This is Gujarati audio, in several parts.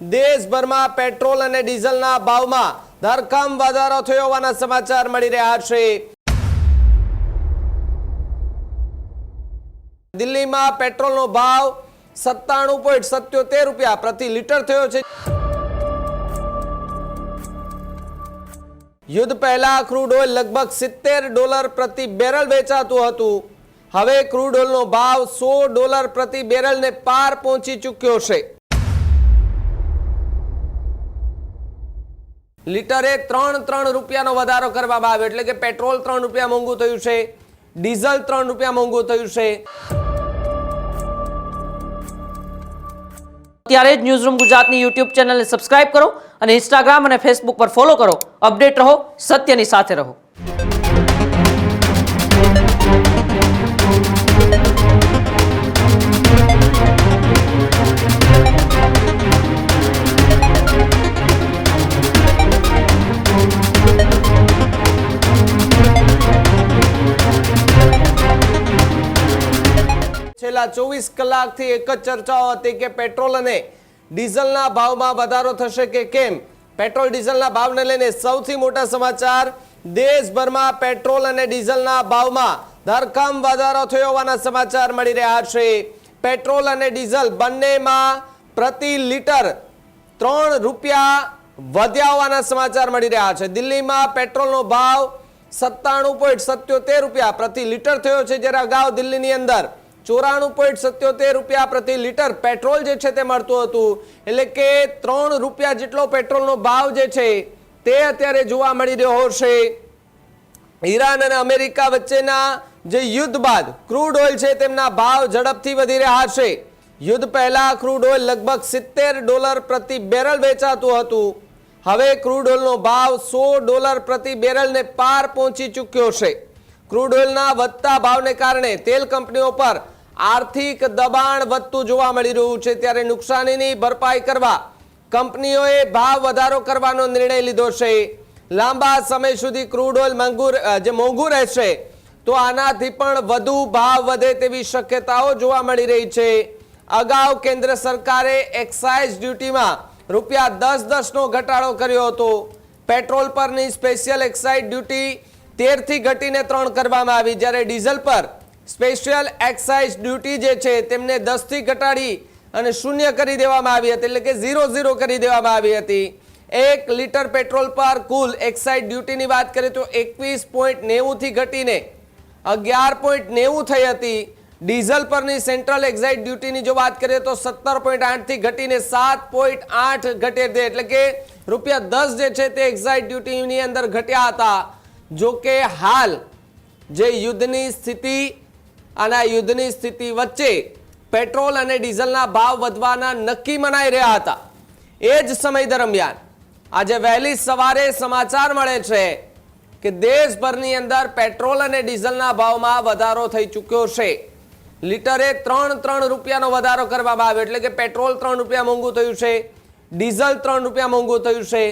દેશભરમાં પેટ્રોલ અને ડીઝલના ભાવમાં ધરખમ વધારો થયો હોવાના સમાચાર મળી રહ્યા છે। દિલ્હીમાં પેટ્રોલનો ભાવ 97.77 રૂપિયા પ્રતિ લીટર થયો છે। યુદ્ધ પહેલા ક્રૂડ ઓઇલ લગભગ $70 પ્રતિ બેરલ વેચાતું હતું। હવે ક્રૂડ ઓઇલનો ભાવ $100 પ્રતિ બેરલને પાર પહોંચી ચૂક્યો છે। લીટરે 3 રૂપિયાનો વધારો કરવામાં આવ્યો, એટલે કે પેટ્રોલ 3 રૂપિયા મોંઘું થયું છે, ડીઝલ 3 રૂપિયા મોંઘું થયું છે। ત્યારે જ ન્યૂઝરૂમ ગુજરાતની યુટ્યુબ ચેનલને સબસ્ક્રાઇબ કરો અને ઇન્સ્ટાગ્રામ અને ફેસબુક પર ફોલો કરો। અપડેટ રહો, સત્યની સાથે રહો। છેલ્લા 24 કલાકથી એક જ ચર્ચાઓ હતી કે પેટ્રોલ અને ડીઝલના ભાવમાં વધારો થશે કે કેમ। પેટ્રોલ ડીઝલના ભાવને લઈને સૌથી મોટા સમાચાર, દેશભરમાં પેટ્રોલ અને ડીઝલના ભાવમાં ધરખમ વધારો થયો હોવાના સમાચાર મળી રહ્યા છે। પેટ્રોલ અને ડીઝલ બંનેમાં પ્રતિ લીટર 3 રૂપિયા વધ્યા હોવાના સમાચાર મળી રહ્યા છે। દિલ્હીમાં પેટ્રોલનો ભાવ 97.77 રૂપિયા પ્રતિ લીટર થયો છે, જ્યારે અગાઉ દિલ્હીની અંદર 94.77 રૂપિયા પ્રતિ લીટર પેટ્રોલ જે છે તે મળતું હતું। એટલે કે 3 રૂપિયા જેટલો પેટ્રોલનો ભાવ જે છે તે અત્યારે જોવા મળી રહ્યો છે। ઈરાન અને અમેરિકા વચ્ચેના જે યુદ્ધ બાદ ક્રૂડ ઓઇલ છે તેમના ભાવ ઝડપથી વધી રહ્યા છે। યુદ્ધ પહેલા ક્રૂડ ઓઇલ લગભગ $70 પ્રતિ બેરલ વેચાતું હતું। હવે ક્રૂડ ઓઇલનો ભાવ $100 પ્રતિ બેરલને પાર પહોંચી ચૂક્યો છે। ક્રૂડ ઓઇલના વધતા ભાવને કારણે તેલ કંપનીઓ પર આર્થિક દબાણ વધતું જોવા મળી રહ્યું છે, ત્યારે નુકસાનીની ભરપાઈ કરવા કંપનીઓએ ભાવ વધારો કરવાનો નિર્ણય લીધો છે। લાંબા સમય સુધી ક્રૂડ ઓઇલ મોંઘું રહેશે તો આનાથી પણ વધુ ભાવ વધે તેવી શક્યતાઓ જોવા મળી રહી છે। અગાઉ કેન્દ્ર સરકારે એક્સાઇઝ ડ્યુટીમાં ₹10 નો ઘટાડો કર્યો હતો। પેટ્રોલ પરની સ્પેશિયલ એક્સાઇઝ ડ્યુટી 13 થી ઘટીને 3 કરવામાં આવી, જ્યારે ડીઝલ પર સ્પેશિયલ એક્સાઇઝ ડ્યુટી જે છે તેમને 10 થી ઘટાડી અને 0 કરી દેવામાં આવી હતી, એટલે કે 0 કરી દેવામાં આવી હતી। 1 લીટર પેટ્રોલ પર કુલ એક્સાઇઝ ડ્યુટીની વાત કરીએ તો 21.90 થી ઘટીને 11.90 થઈ હતી। ડીઝલ પરની સેન્ટ્રલ એક્સાઇઝ ડ્યુટીની જો વાત કરીએ તો 17.8 થી ઘટીને 7.8 ઘટે છે, એટલે કે ₹10 જે છે તે એક્સાઇઝ ડ્યુટીની અંદર ઘટ્યા હતા। જો કે હાલ જે યુદ્ધની સ્થિતિ વચ્ચે પેટ્રોલ અને ડીઝલના ભાવ વધવાના નક્કી મનાઈ રહ્યા હતા। એ જ સમય દરમિયાન આજે વહેલી સવારે સમાચાર મળે છે કે દેશભરની અંદર પેટ્રોલ અને ડીઝલના ભાવમાં વધારો થઈ ચૂક્યો છે। લીટરે 3 રૂપિયાનો વધારો કરવામાં આવ્યો, એટલે કે પેટ્રોલ 3 રૂપિયા મોંઘું થયું છે, ડીઝલ 3 રૂપિયા મોંઘું થયું છે।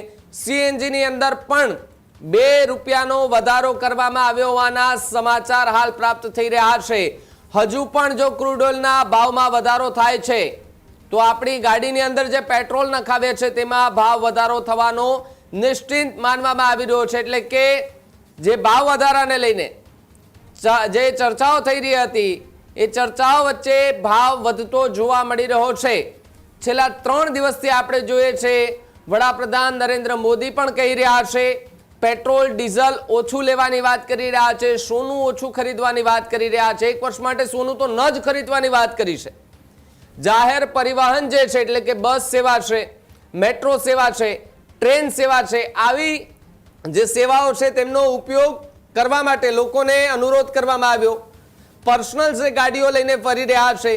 સીએનજીની અંદર પણ 2 રૂપિયાનો વધારો કરવામાં આવ્યો હોવાના સમાચાર હાલ પ્રાપ્ત થઈ રહ્યા છે। હજુ પણ જો ક્રૂડ ઓઇલના ભાવમાં વધારો થાય છે તો આપણી ગાડીની અંદર જે પેટ્રોલ નખાવે છે તેમાં ભાવ વધારો થવાનો નિશ્ચિત માનવામાં આવી રહ્યો છે। એટલે કે જે ભાવ વધારાને લઈને જે ચર્ચાઓ થઈ રહી હતી એ ચર્ચાઓ વચ્ચે ભાવ વધતો જોવા મળી રહ્યો છે। છેલ્લા 3 દિવસથી આપણે જોઈએ છે વડાપ્રધાન નરેન્દ્ર મોદી પણ કહી રહ્યા છે પેટ્રોલ ડીઝલ ઓછું લેવાની વાત કરી રહ્યા છે, સોનું ઓછું ખરીદવાની વાત કરી રહ્યા છે। 1 વર્ષ માટે સોનું તો ન જ ખરીદવાની વાત કરી છે। જાહેર પરિવહન જે છે, એટલે કે બસ સેવા છે, મેટ્રો સેવા છે, ટ્રેન સેવા છે, આવી જે સેવાઓ છે તેમનો ઉપયોગ કરવા માટે લોકોને અનુરોધ કરવામાં આવ્યો। પર્સનલ જે ગાડીઓ લઈને ફરી રહ્યા છે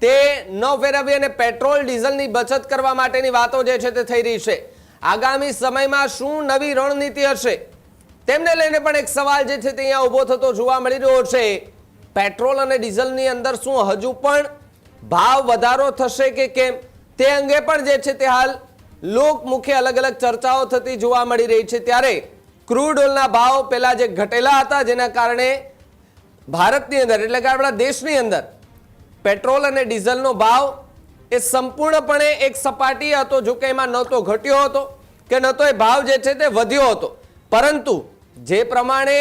તે ન ફેરવી અને પેટ્રોલ ડીઝલની બચત કરવા માટેની વાતો જે છે તે થઈ રહી છે। આગામી સમયમાં શું નવી રણનીતિ હશે તેમને લઈને પણ એક સવાલ જે છે તે અહીંયા ઊભો થતો જોવા મળી રહ્યો છે। પેટ્રોલ અને ડીઝલની અંદર શું હજુ પણ ભાવ વધારો થશે કે કેમ તે અંગે પણ જે છે તે હાલ લોકમુખે અલગ અલગ ચર્ચાઓ થતી જોવા મળી રહી છે। ત્યારે ક્રૂડ ઓઇલના ભાવ પહેલા જે ઘટેલા હતા જેના કારણે ભારતની અંદર એટલે કે આપણા દેશની અંદર પેટ્રોલ અને ડીઝલનો ભાવ એ સંપૂર્ણપણે એક સપાટી હતો, જો કે એમાં ન તો ઘટ્યો હતો કે ન તો એ ભાવ જે છે તે વધ્યો હતો, પરંતુ જે પ્રમાણે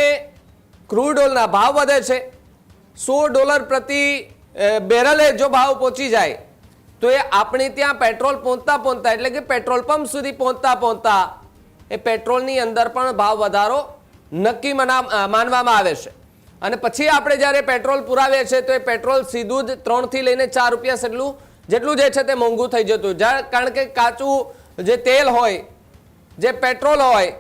ક્રૂડ ઓઇલના ભાવ વધે છે, $100 પ્રતિ બેરલે જો ભાવ પહોંચી જાય તો એ આપણે ત્યાં પેટ્રોલ પહોંચતા એટલે કે પેટ્રોલ પંપ સુધી પહોંચતા એ પેટ્રોલની અંદર પણ ભાવ વધારો નક્કી માનવામાં આવે છે. અને પછી આપણે જ્યારે પેટ્રોલ પુરાવીએ છીએ તો એ પેટ્રોલ સીધું જ 3 થી લઈને 4 રૂપિયા જેટલું જે છે તે મોંઘું થઈ જતું, કારણ કે કાચું જે તેલ હોય, જે પેટ્રોલ હોય,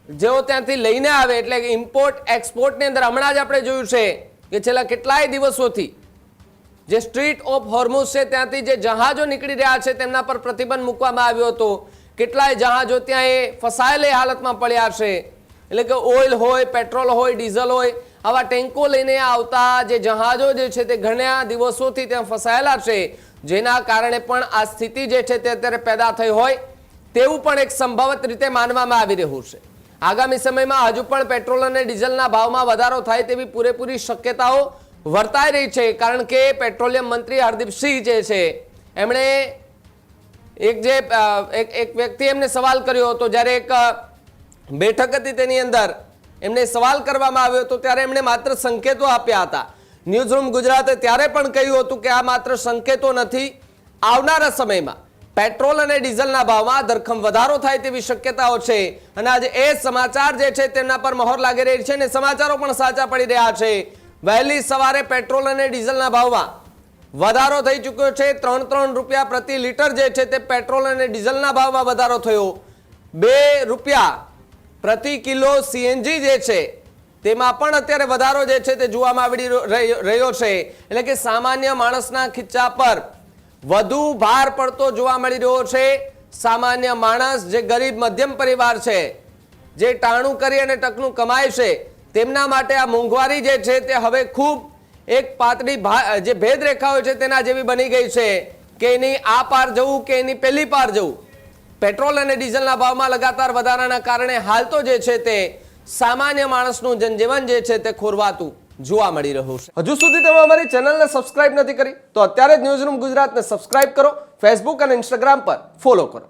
જેઓ ત્યાંથી લઈને આવે, એટલે કે ઇમ્પોર્ટ એક્સપોર્ટની અંદર હમણાં જ આપણે જોયું છે કે છેલ્લા કેટલાય દિવસોથી જે સ્ટ્રીટ ઓફ હોર્મુઝ છે ત્યાંથી જે જહાજો નીકળી રહ્યા છે તેમના પર પ્રતિબંધ મૂકવામાં આવ્યો હતો. કેટલાય જહાજો ત્યાં એ ફસાયેલી હાલતમાં પડ્યા છે, એટલે કે ઓઇલ હોય, પેટ્રોલ હોય, ડીઝલ હોય, આવા ટેન્કો લઈને આવતા જે જહાજો જે છે તે ઘણા દિવસોથી ત્યાં ફસાયેલા છે, જેના કારણે પણ આ સ્થિતિ જે છે તે અત્યારે પેદા થઈ હોય તેવું પણ એક સંભવત રીતે માનવામાં આવી રહ્યું છે. આગામી સમયમાં હજુ પણ પેટ્રોલ અને ડીઝલના ભાવમાં વધારો થાય તેવી પૂરેપૂરી શક્યતાઓ વર્તાઈ રહી છે, કારણ કે પેટ્રોલિયમ મંત્રી હરદીપસિંહ જે છે એમણે એક વ્યક્તિ એમને સવાલ કર્યો હતો, જ્યારે એક બેઠક હતી તેની અંદર એમને સવાલ કરવામાં આવ્યો હતો ત્યારે એમણે માત્ર સંકેતો આપ્યા હતા. ન્યૂઝરૂમ ગુજરાતે ત્યારે પણ કહ્યું હતું કે આ માત્ર સંકેતો નથી, આવનારા સમયમાં પેટ્રોલ અને ડીઝલના ભાવમાં ધરખમ વધારો થાય તેવી શક્યતાઓ છે. અને આજે એ સમાચાર જે છે તેમના પર મહોર લાગી રહી છે અને સમાચારો પણ સાચા પડી રહ્યા છે. વહેલી સવારે પેટ્રોલ અને ડીઝલના ભાવમાં વધારો થઈ ચૂક્યો છે. 3 રૂપિયા પ્રતિ લીટર જે છે તે પેટ્રોલ અને ડીઝલના ભાવમાં વધારો થયો. 2 રૂપિયા પ્રતિ કિલો સીએનજી જે છે તેમાં પણ અત્યારે વધારો જે છે તે જોવામાં આવી રહ્યો છે. એટલે કે સામાન્ય માણસના ખીચા પર વધુ ભાર પડતો જોવા મળી રહ્યો છે. સામાન્ય માણસ, જે ગરીબ મધ્યમ પરિવાર છે, જે ટાણું કરી અને ટકનું કમાય છે, તેમના માટે આ મોંઘવારી જે છે તે હવે ખૂબ એક પાતળી જે ભેદ રેખા હોય છે તેના જેવી બની ગઈ છે કે એની આ પાર જવું કે એની પેલી પાર જવું. પેટ્રોલ અને ડીઝલના ભાવમાં લગાતાર વધારાના કારણે હાલ તો જે છે તે સામાન્ય માણસનું જનજીવન જે છે તે ખોરવાતું જોવા મળી રહ્યું છે. હજુ સુધી તમે અમારી ચેનલને સબસ્ક્રાઇબ નથી કરી તો અત્યારે જ ન્યૂઝરૂમ ગુજરાતને સબસ્ક્રાઇબ કરો, ફેસબુક અને ઇન્સ્ટાગ્રામ પર ફોલો કરો.